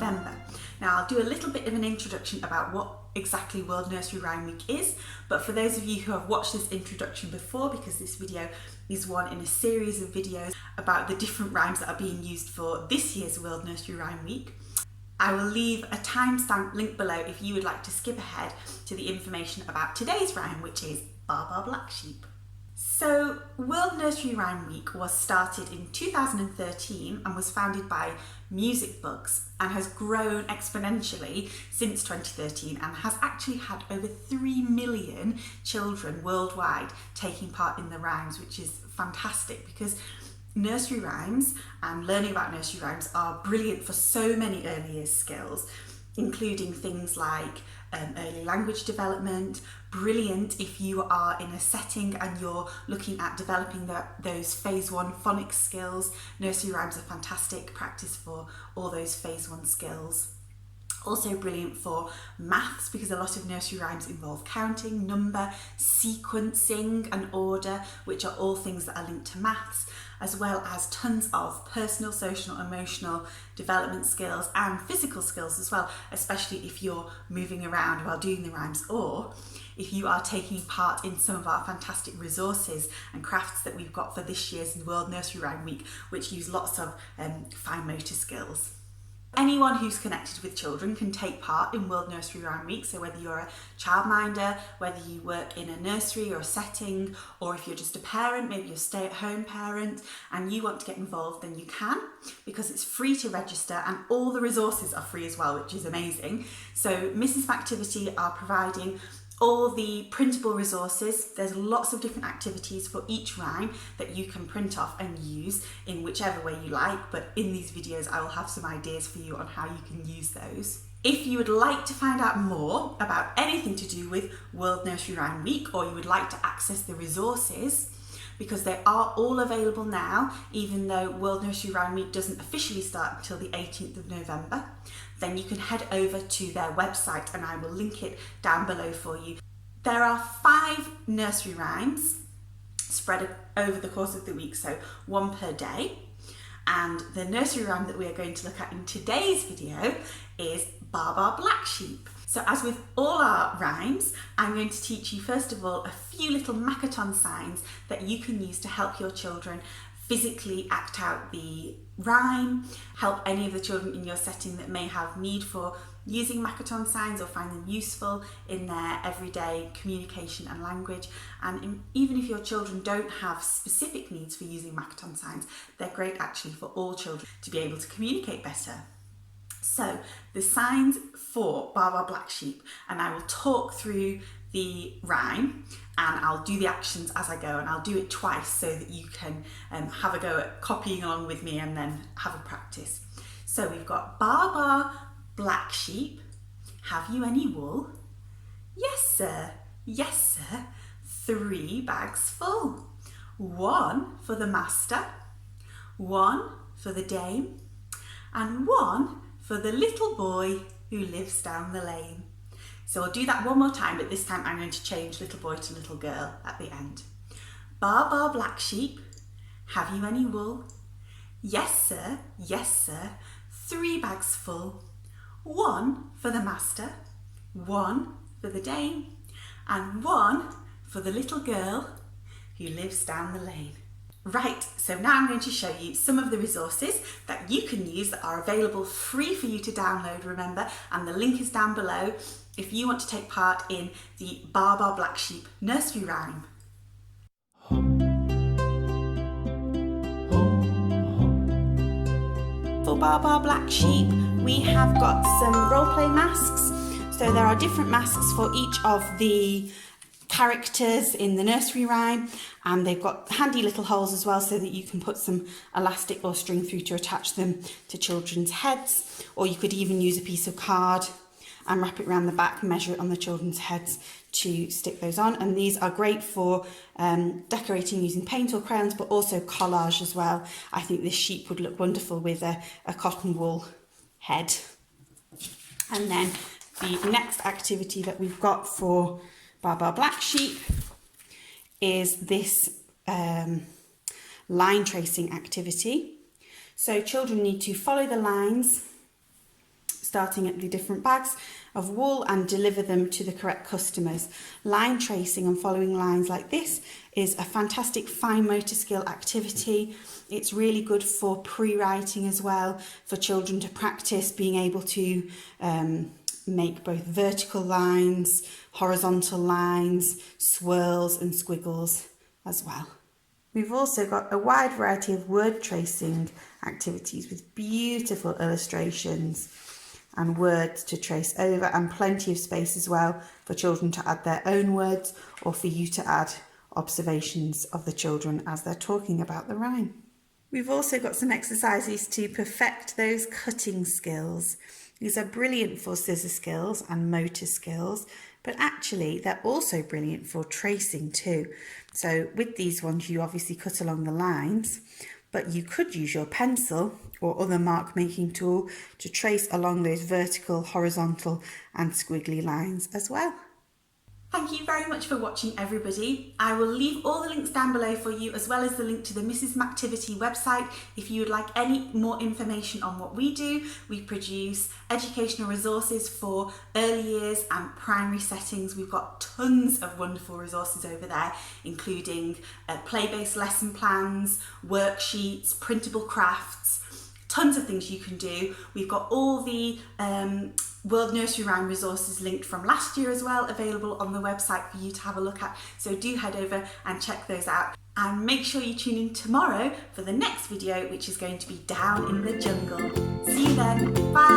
November. Now I'll do a little bit of an introduction about what exactly World Nursery Rhyme Week is, but for those of you who have watched this introduction before, because this video is one in a series of videos about the different rhymes that are being used for this year's World Nursery Rhyme Week, I will leave a timestamp link below if you would like to skip ahead to the information about today's rhyme, which is Baa Baa Black Sheep. So World Nursery Rhyme Week was started in 2013 and was founded by Music Bugs and has grown exponentially since 2013 and has actually had over 3 million children worldwide taking part in the rhymes, which is fantastic because nursery rhymes and learning about nursery rhymes are brilliant for so many early years skills, including things like early language development, brilliant if you are in a setting and you're looking at developing those phase 1 phonics skills. Nursery rhymes are fantastic practice for all those phase 1 skills. Also brilliant for maths because a lot of nursery rhymes involve counting, number, sequencing and order, which are all things that are linked to maths, as well as tons of personal, social, emotional development skills and physical skills as well, especially if you're moving around while doing the rhymes, or if you are taking part in some of our fantastic resources and crafts that we've got for this year's World Nursery Rhyme Week, which use lots of fine motor skills. Anyone who's connected with children can take part in World Nursery Rhyme Week, so whether you're a childminder, whether you work in a nursery or a setting, or if you're just a parent, maybe you're a stay-at-home parent and you want to get involved, then you can, because it's free to register and all the resources are free as well, which is amazing. So Mrs Mactivity are providing all the printable resources. There's lots of different activities for each rhyme that you can print off and use in whichever way you like, but in these videos I will have some ideas for you on how you can use those. If you would like to find out more about anything to do with World Nursery Rhyme Week, or you would like to access the resources, because they are all available now, even though World Nursery Rhyme Week doesn't officially start until the 18th of November, then you can head over to their website and I will link it down below for you. There are 5 nursery rhymes spread over the course of the week, so 1 per day. And the nursery rhyme that we are going to look at in today's video is Baa Baa Black Sheep. So as with all our rhymes, I'm going to teach you first of all a few little Makaton signs that you can use to help your children physically act out the rhyme, help any of the children in your setting that may have need for using Makaton signs or find them useful in their everyday communication and language. And even if your children don't have specific needs for using Makaton signs, they're great actually for all children to be able to communicate better. So the signs for Baa Baa Black Sheep, and I will talk through the rhyme and I'll do the actions as I go, and I'll do it twice so that you can have a go at copying along with me and then have a practice. So we've got Baa Baa Black Sheep, have you any wool? Yes sir, yes sir, 3 bags full. 1 for the master, 1 for the dame, and 1 for the little boy who lives down the lane. So I'll do that one more time, but this time I'm going to change little boy to little girl at the end. Baa Baa Black Sheep, have you any wool? Yes sir, 3 bags full. 1 for the master, 1 for the dame, and 1 for the little girl who lives down the lane. Right, so now I'm going to show you some of the resources that you can use that are available free for you to download, remember, and the link is down below if you want to take part in the Baa Baa Black Sheep nursery rhyme. For Baa Baa Black Sheep, we have got some roleplay masks. So there are different masks for each of the characters in the nursery rhyme, and they've got handy little holes as well so that you can put some elastic or string through to attach them to children's heads, or you could even use a piece of card and wrap it around the back, measure it on the children's heads to stick those on. And these are great for decorating using paint or crayons, but also collage as well. I think this sheep would look wonderful with a cotton wool head. And then the next activity that we've got for Baa Baa Black Sheep is this line tracing activity. So children need to follow the lines starting at the different bags of wool and deliver them to the correct customers. Line tracing and following lines like this is a fantastic fine motor skill activity. It's really good for pre-writing as well, for children to practice being able to make both vertical lines, horizontal lines, swirls and squiggles as well. We've also got a wide variety of word tracing activities with beautiful illustrations and words to trace over, and plenty of space as well for children to add their own words or for you to add observations of the children as they're talking about the rhyme. We've also got some exercises to perfect those cutting skills. These are brilliant for scissor skills and motor skills, but actually they're also brilliant for tracing too. So with these ones you obviously cut along the lines, but you could use your pencil or other mark making tool to trace along those vertical, horizontal and squiggly lines as well. Thank you very much for watching, everybody. I will leave all the links down below for you, as well as the link to the Mrs Mactivity website if you would like any more information on what we do. We produce educational resources for early years and primary settings. We've got tons of wonderful resources over there, including play-based lesson plans, worksheets, printable crafts, tons of things you can do. We've got all the World Nursery Rhyme resources linked from last year as well, available on the website for you to have a look at. So do head over and check those out. And make sure you tune in tomorrow for the next video, which is going to be Down in the Jungle. See you then. Bye.